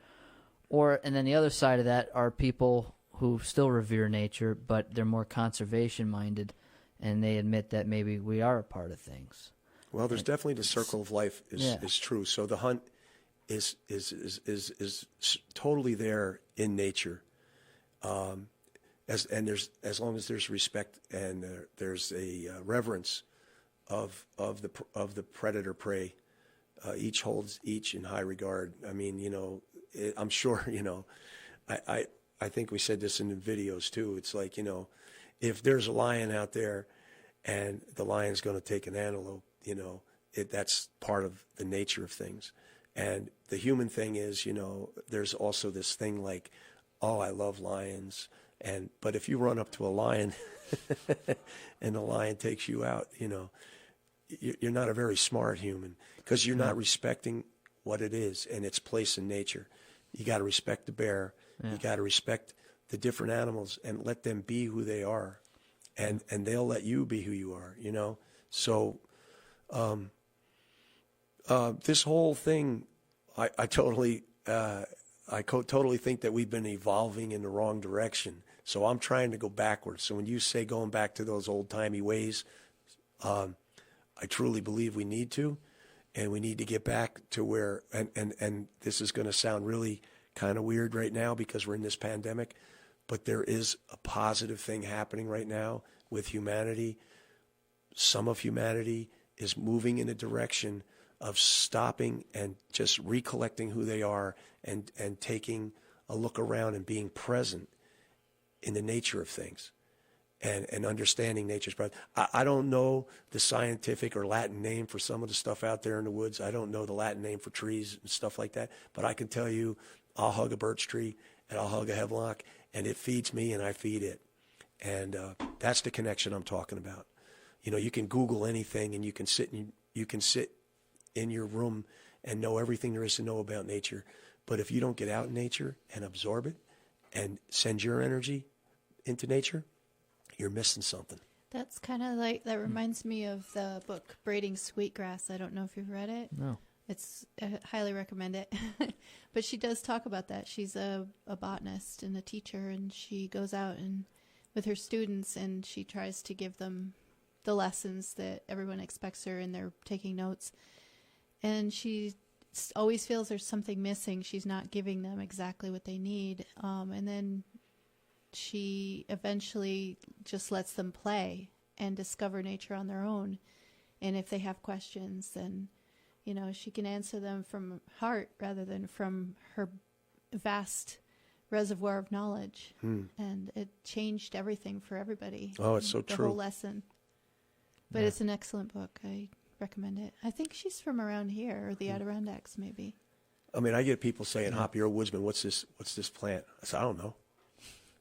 And then the other side of that are people who still revere nature, but they're more conservation-minded, and they admit that maybe we are a part of things. Well, there's definitely the circle of life is true. So the hunt is totally there in nature, as long as there's respect and there's a reverence of the predator prey. Each holds each in high regard. I mean, I'm sure, I think we said this in the videos too. It's like, if there's a lion out there and the lion's going to take an antelope, that's part of the nature of things. And the human thing is, there's also this thing like, oh, I love lions. But if you run up to a lion and the lion takes you out, you're not a very smart human, because you're not respecting what it is and its place in nature. You got to respect the bear. Yeah. You got to respect the different animals and let them be who they are, and they'll let you be who you are. So this whole thing, I totally think that we've been evolving in the wrong direction. So I'm trying to go backwards. So when you say going back to those old timey ways, I truly believe we need to. And we need to get back to where, and this is going to sound really kind of weird right now because we're in this pandemic, but there is a positive thing happening right now with humanity. Some of humanity is moving in a direction of stopping and just recollecting who they are and taking a look around and being present in the nature of things. And understanding nature's breath. I don't know the scientific or Latin name for some of the stuff out there in the woods. I don't know the Latin name for trees and stuff like that. But I can tell you, I'll hug a birch tree and I'll hug a hemlock, and it feeds me and I feed it. And that's the connection I'm talking about. You can Google anything, and you can sit in your room and know everything there is to know about nature. But if you don't get out in nature and absorb it and send your energy into nature, you're missing something. That's kind of like, that reminds me of the book Braiding Sweetgrass. I don't know if you've read it. No. I highly recommend it. But she does talk about that. She's a botanist and a teacher, and she goes out and with her students, and she tries to give them the lessons that everyone expects her, and they're taking notes. And she always feels there's something missing. She's not giving them exactly what they need. And then she eventually just lets them play and discover nature on their own. And if they have questions, then, she can answer them from heart rather than from her vast reservoir of knowledge. And it changed everything for everybody. Oh, it's so the true. The whole lesson. But it's an excellent book. I recommend it. I think she's from around here, or the Adirondacks, maybe. I mean, I get people saying, Hoppy, you're a woodsman. What's this plant? I said, I don't know.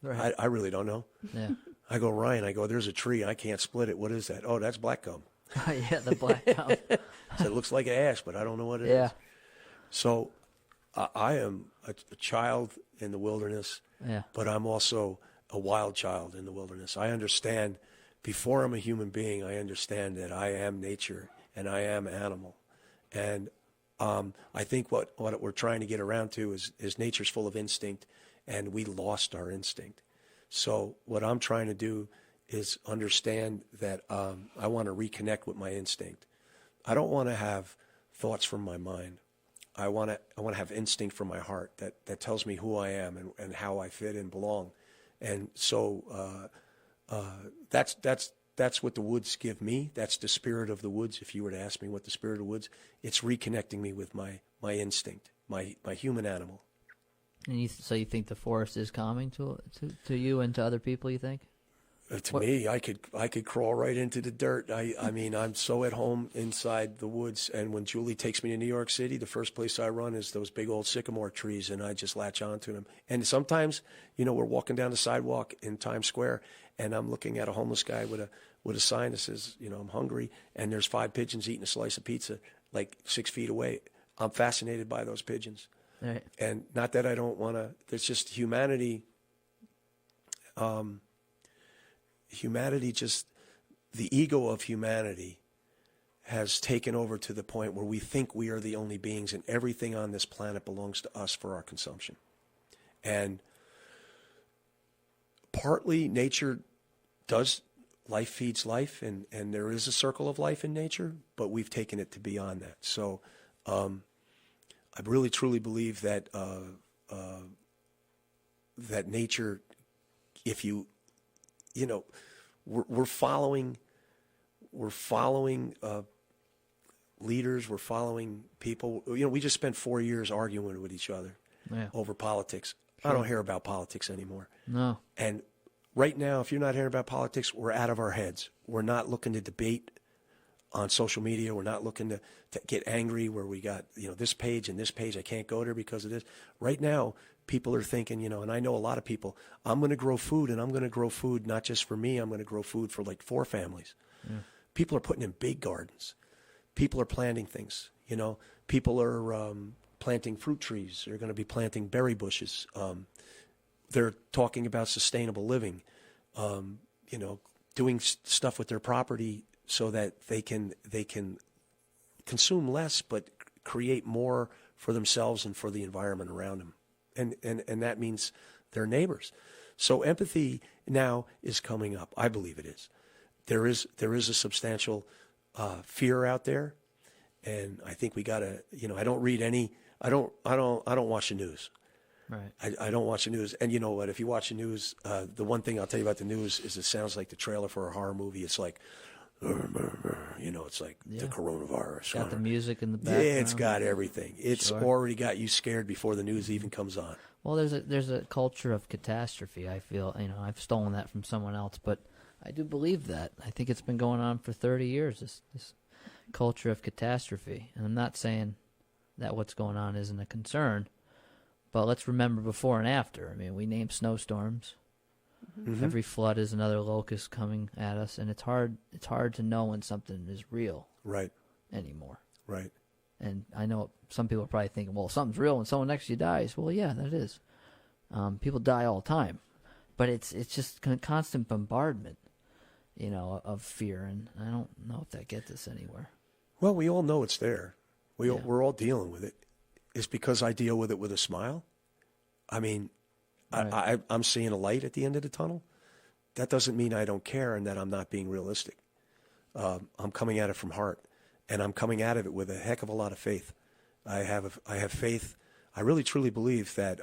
Right. I really don't know. Yeah. I go, Ryan, there's a tree. I can't split it. What is that? Oh, that's black gum. Yeah, the black gum. So it looks like ash, but I don't know what it is. So I am a child in the wilderness, but I'm also a wild child in the wilderness. I understand, before I'm a human being, I understand that I am nature and I am animal. And I think what we're trying to get around to is nature's full of instinct, and we lost our instinct. So what I'm trying to do is understand that I want to reconnect with my instinct. I don't want to have thoughts from my mind. I want to have instinct from my heart that tells me who I am and how I fit and belong. And so that's what the woods give me. That's the spirit of the woods. If you were to ask me what the spirit of the woods, it's reconnecting me with my instinct, my human animal. And so you think the forest is calming to you and to other people, you think? To me, I could crawl right into the dirt. I mean, I'm so at home inside the woods. And when Julie takes me to New York City, the first place I run is those big old sycamore trees, and I just latch onto them. And sometimes, we're walking down the sidewalk in Times Square, and I'm looking at a homeless guy with a sign that says, I'm hungry, and there's 5 pigeons eating a slice of pizza like 6 feet away. I'm fascinated by those pigeons. Right. And not that I don't want to. There's just humanity. Humanity, just the ego of humanity has taken over to the point where we think we are the only beings and everything on this planet belongs to us for our consumption. And partly nature does, life feeds life, and there is a circle of life in nature, but we've taken it to beyond that. So I really truly believe that that nature, if we're following leaders, we're following people. We just spent 4 years arguing with each other over politics. Sure. I don't hear about politics anymore. No. And right now, if you're not hearing about politics, we're out of our heads. We're not looking to debate on social media. We're not looking to get angry where we got, this page and this page, I can't go there because of this. Right now, people are thinking, and I know a lot of people, I'm going to grow food, and I'm going to grow food not just for me. I'm going to grow food for like 4 families. Yeah. People are putting in big gardens. People are planting things, People are planting fruit trees. They're going to be planting berry bushes. They're talking about sustainable living, doing stuff with their property so that they can consume less but create more for themselves and for the environment around them. And that means their neighbors. So empathy now is coming up. I believe it is. There is a substantial fear out there, and I think we gotta. I don't read any. I don't watch the news. Right. I don't watch the news. And you know what? If you watch the news, the one thing I'll tell you about the news is it sounds like the trailer for a horror movie. It's like, it's like the coronavirus. Got the music in the background. Yeah, it's got everything. It's already got you scared before the news even comes on. Well, there's a culture of catastrophe. I feel, I've stolen that from someone else, but I do believe that. I think it's been going on for 30 years, this culture of catastrophe. And I'm not saying that what's going on isn't a concern, but let's remember before and after. I mean, we named snowstorms. Mm-hmm. Every flood is another locust coming at us, and it's hard to know when something is real anymore. Right. And I know some people are probably thinking, well, something's real when someone next to you dies. Well, yeah, that is. People die all the time. But it's just constant bombardment, of fear, and I don't know if that gets us anywhere. Well, we all know it's there. We're all dealing with it. It's because I deal with it with a smile. I mean, right. I'm seeing a light at the end of the tunnel. That doesn't mean I don't care and that I'm not being realistic. I'm coming at it from heart, and I'm coming at it with a heck of a lot of faith. I have faith. I really truly believe that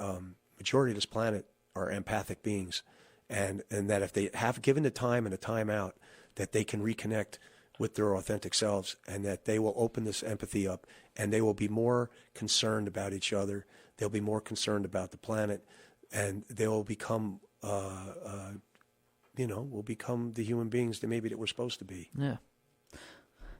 majority of this planet are empathic beings, and that if they have given the time and the time out, that they can reconnect with their authentic selves, and that they will open this empathy up, and they will be more concerned about each other. They'll be more concerned about the planet, and they will become, will become the human beings that maybe that we're supposed to be. Yeah.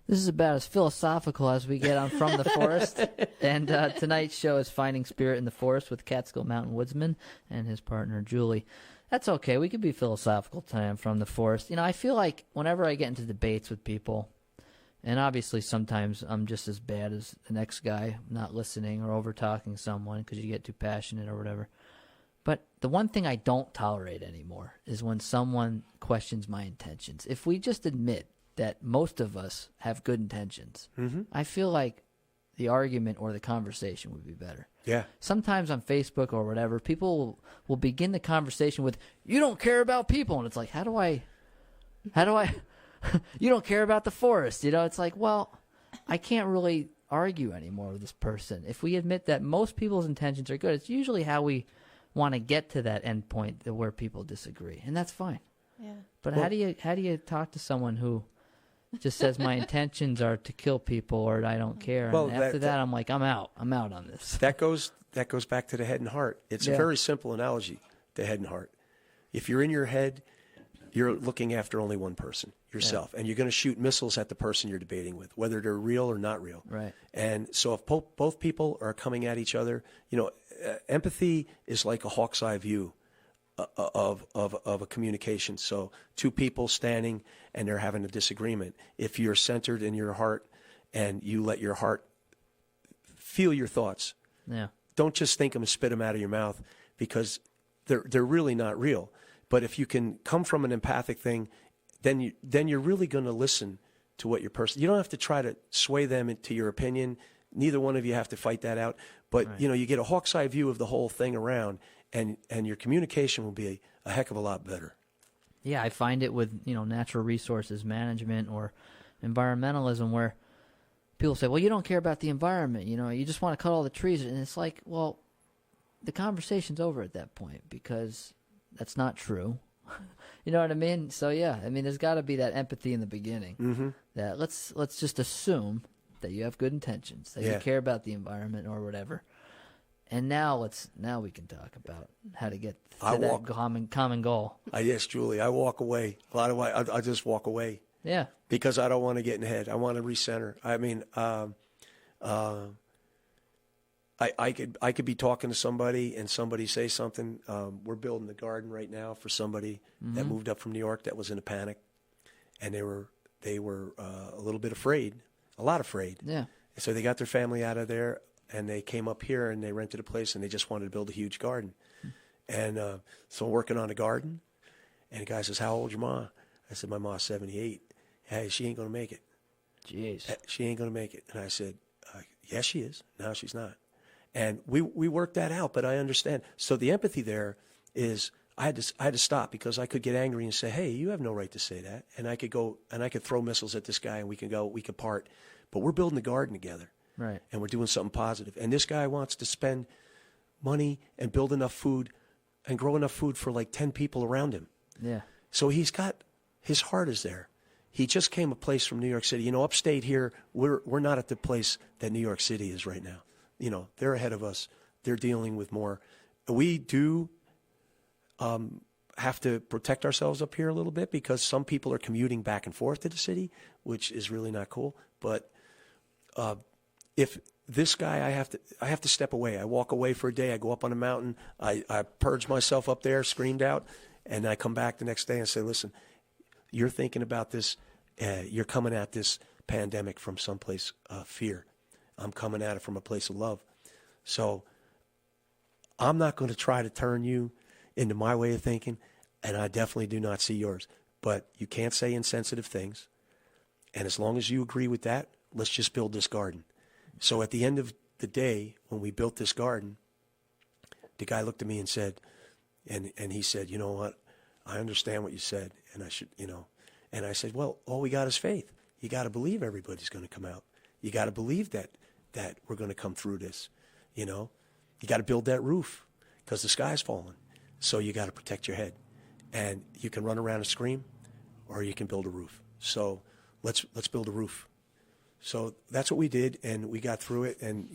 This is about as philosophical as we get on From the Forest. And tonight's show is Finding Spirit in the Forest with Catskill Mountain Woodsman and his partner, Julie. That's okay. We could be philosophical tonight on From the Forest. I feel like whenever I get into debates with people, and obviously sometimes I'm just as bad as the next guy, not listening or over-talking someone because you get too passionate or whatever. But the one thing I don't tolerate anymore is when someone questions my intentions. If we just admit that most of us have good intentions, mm-hmm. I feel like the argument or the conversation would be better. Yeah. Sometimes on Facebook or whatever, people will begin the conversation with, "You don't care about people," and it's like, how do I? You don't care about the forest, It's like, well, I can't really argue anymore with this person. If we admit that most people's intentions are good, it's usually how we want to get to that end point where people disagree, and that's fine. Yeah. But how do you talk to someone who just says my intentions are to kill people or I don't care? Well, and after that, I'm like, I'm out on this. That goes back to the head and heart. It's a very simple analogy, the head and heart. If you're in your head, you're looking after only one person, yourself, and you're going to shoot missiles at the person you're debating with, whether they're real or not real. Right. And so if both people are coming at each other, empathy is like a hawk's eye view of a communication. So two people standing and they're having a disagreement. If you're centered in your heart and you let your heart feel your thoughts, don't just think them and spit them out of your mouth, because they're really not real. But if you can come from an empathic thing, then you're really going to listen to what your person. You don't have to try to sway them into your opinion. Neither one of you have to fight that out. But you get a hawk's eye view of the whole thing around, and your communication will be a heck of a lot better. Yeah, I find it with natural resources management or environmentalism, where people say, "Well, you don't care about the environment. You just want to cut all the trees," and it's like, well, the conversation's over at that point, because that's not true. You know what I mean? So yeah, there's got to be that empathy in the beginning. Mm-hmm. That let's just assume that you have good intentions, that you care about the environment or whatever. And now we can talk about how to get to that common goal. Yes, Julie, I walk away. A lot of I just walk away. Yeah. Because I don't want to get in the head. I want to recenter. I could be talking to somebody and somebody say something. We're building a garden right now for somebody that moved up from New York that was in a panic, and they were a little bit afraid, a lot afraid. Yeah. And so they got their family out of there, and they came up here and they rented a place, and they just wanted to build a huge garden. And so I'm working on a garden, and the guy says, "How old's your ma?" I said, "My ma's 78. Hey, she ain't gonna make it. Jeez. She ain't gonna make it." And I said, "Yes, she is. No, she's not." And we worked that out, but I understand. So the empathy there is I had to stop, because I could get angry and say, "Hey, you have no right to say that." And I could go and I could throw missiles at this guy, and we could part. But we're building the garden together. Right. And we're doing something positive. And this guy wants to spend money and build enough food and grow enough food for like 10 people around him. Yeah. So his heart is there. He just came a place from New York City. Upstate here, we're not at the place that New York City is right now. They're ahead of us. They're dealing with more. We do have to protect ourselves up here a little bit, because some people are commuting back and forth to the city, which is really not cool. But if this guy, I have to step away. I walk away for a day. I go up on a mountain. I purge myself up there, screamed out, and I come back the next day and say, "Listen, you're thinking about this. You're coming at this pandemic from someplace fear. I'm coming at it from a place of love. So I'm not going to try to turn you into my way of thinking, and I definitely do not see yours. But you can't say insensitive things. And as long as you agree with that, let's just build this garden." So at the end of the day, when we built this garden, the guy looked at me and said, and he said, "You know what? I understand what you said, and I should, And I said, "Well, all we got is faith. You got to believe everybody's going to come out. You got to believe that we're going to come through this. You got to build that roof, because the sky's falling. So you got to protect your head. And you can run around and scream, or you can build a roof. So let's build a roof." So that's what we did, and we got through it, and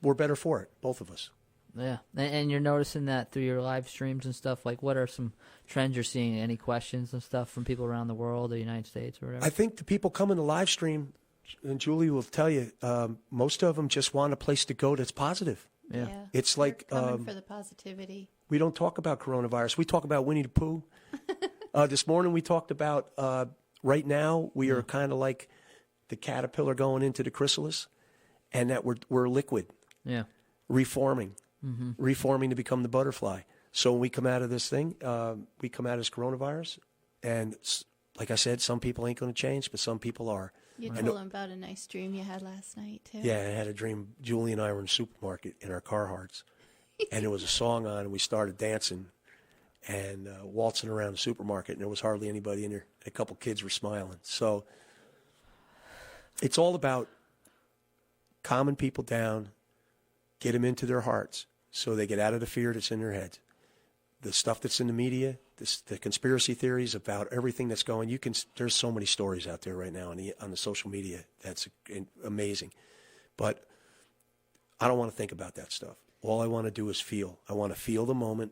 we're better for it, both of us. Yeah, and you're noticing that through your live streams and stuff. Like, what are some trends you're seeing? Any questions and stuff from people around the world, or the United States, or whatever? I think the people coming to live stream, and Julie will tell you, most of them just want a place to go that's positive. Yeah. It's like They're coming for the positivity. We don't talk about coronavirus. We talk about Winnie the Pooh. This morning we talked about right now we are kind of like the caterpillar going into the chrysalis, and that we're liquid. Yeah. Reforming to become the butterfly. So when we come out of this thing, we come out as coronavirus, and like I said, some people ain't going to change, but some people are. You told them about a nice dream you had last night, too. Yeah, I had a dream. Julie and I were in the supermarket in our Carhartts, and there was a song on, and we started dancing and waltzing around the supermarket, and there was hardly anybody in there. A couple kids were smiling. So it's all about calming people down, get them into their hearts, so they get out of the fear that's in their heads. The stuff that's in the media, the conspiracy theories about everything that's going. There's so many stories out there right now on the social media. That's amazing, but I don't want to think about that stuff. All I want to do is feel. I want to feel the moment,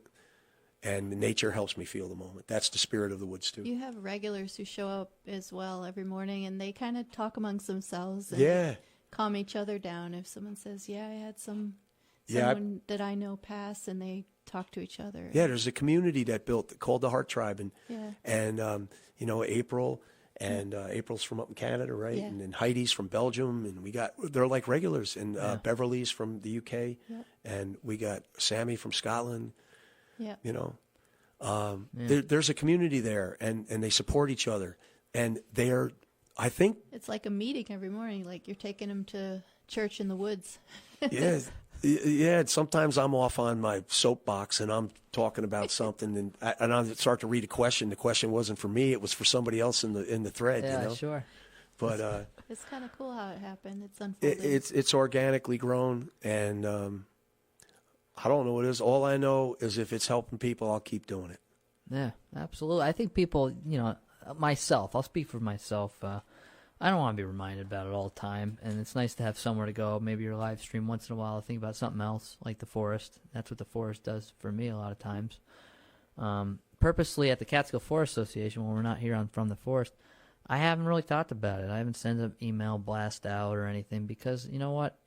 and nature helps me feel the moment. That's the spirit of the woods too. You have regulars who show up as well every morning, and they kind of talk amongst themselves and Yeah. calm each other down. If someone says, "Yeah, I had someone that I know pass," and they talk to each other. Yeah, there's a community that built called the Heart Tribe, and April. And April's from up in Canada, right? Yeah. And then Heidi's from Belgium, and they're like regulars. And Beverly's from the UK, and we got Sammy from Scotland. Yeah. There's a community there, and they support each other, and I think it's like a meeting every morning. Like you're taking them to church in the woods. Yeah, sometimes I'm off on my soapbox and I'm talking about something, and I start to read a question. The question wasn't for me; it was for somebody else in the thread. Yeah, sure. But it's kind of cool how it happened. It's unfolding. It's organically grown, and I don't know what it is. All I know is if it's helping people, I'll keep doing it. Yeah, absolutely. I think people, myself, I'll speak for myself. I don't want to be reminded about it all the time, and it's nice to have somewhere to go. Maybe your live stream once in a while. Think about something else, like the forest. That's what the forest does for me a lot of times. Purposely at the Catskill Forest Association, when we're not here on From the Forest, I haven't really talked about it. I haven't sent an email blast out or anything because, you know what?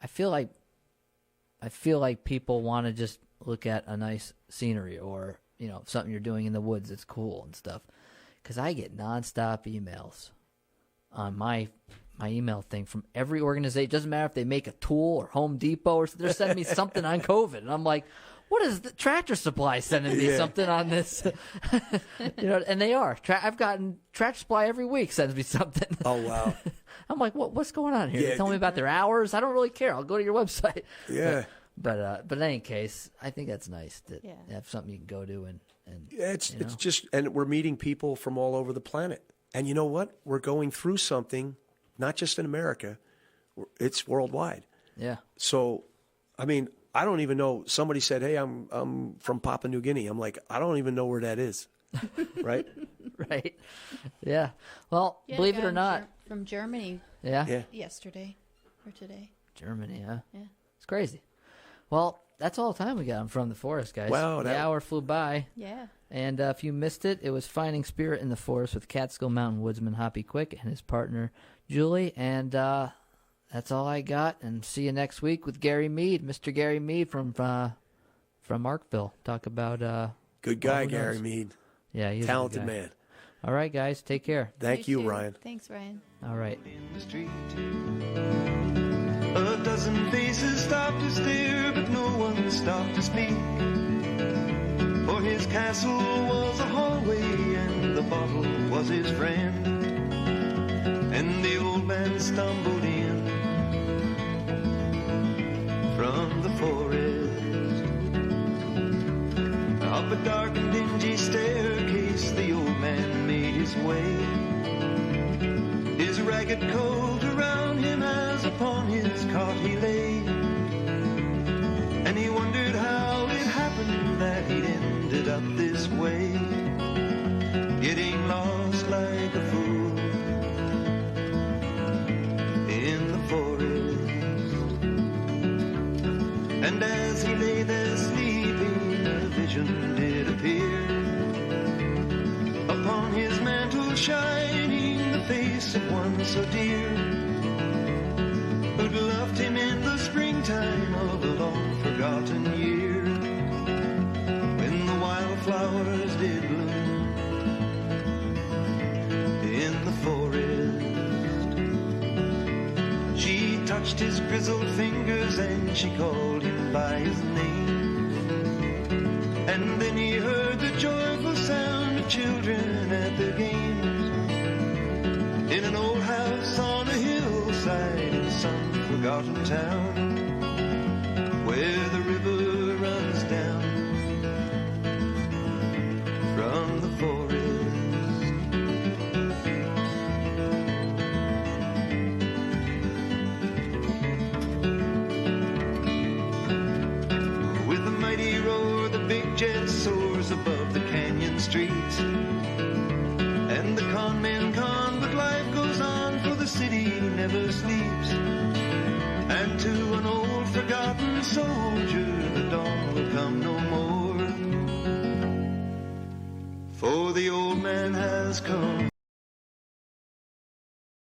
I feel like people want to just look at a nice scenery or, something you're doing in the woods that's cool and stuff. Because I get nonstop emails on my email thing from every organization. It doesn't matter if they make a tool or Home Depot or they're sending me something on COVID. And I'm like, what is the Tractor Supply sending me something on this? And they are. I've gotten Tractor Supply every week sends me something. Oh, wow. I'm like, what's going on here? They tell me about their hours. I don't really care. I'll go to your website. Yeah. But in any case, I think that's nice to have something you can go to and it's just, and we're meeting people from all over the planet. And you know what? We're going through something, not just in America, it's worldwide. Yeah. So, I mean, I don't even know. Somebody said, "Hey, I'm from Papua New Guinea." I'm like, I don't even know where that is. Right? Right. Yeah. Well, believe it or not, from Germany. Yeah. Yesterday or today. Germany, huh? Yeah. It's crazy. Well, that's all the time we got on From the Forest, guys. Wow, the hour flew by. Yeah. And if you missed it, it was Finding Spirit in the Forest with Catskill Mountain Woodsman Hoppy Quick and his partner, Julie. And that's all I got. And see you next week with Gary Mead, Mr. Gary Mead from Markville. Talk about... good guy, Gary Mead. Yeah, he's talented a good guy. man. All right, guys. Take care. Thank you, Ryan. Thanks, Ryan. All right. In the street, a dozen faces stopped to stare, but no one stopped to speak. For his castle was a hallway, and the bottle was his friend. And the old man stumbled in from the forest, up a dark and dingy staircase. The old man made his way, his ragged coat around him as upon his cot he lay. And he wondered how it happened that he'd ended up this way, getting lost like a fool in the forest. And as he lay there sleeping, a vision did appear. Upon his mantle shining the face of one so dear, who'd loved him in the springtime of a long forgotten year, when the wildflowers did bloom in the forest. She touched his grizzled fingers and she called him by his name, and then he heard the joyful sound of children at their games, in an old house on a hillside in some forgotten town, where the river runs down from the forest. soldier, the dawn will come no more. For the old man has come.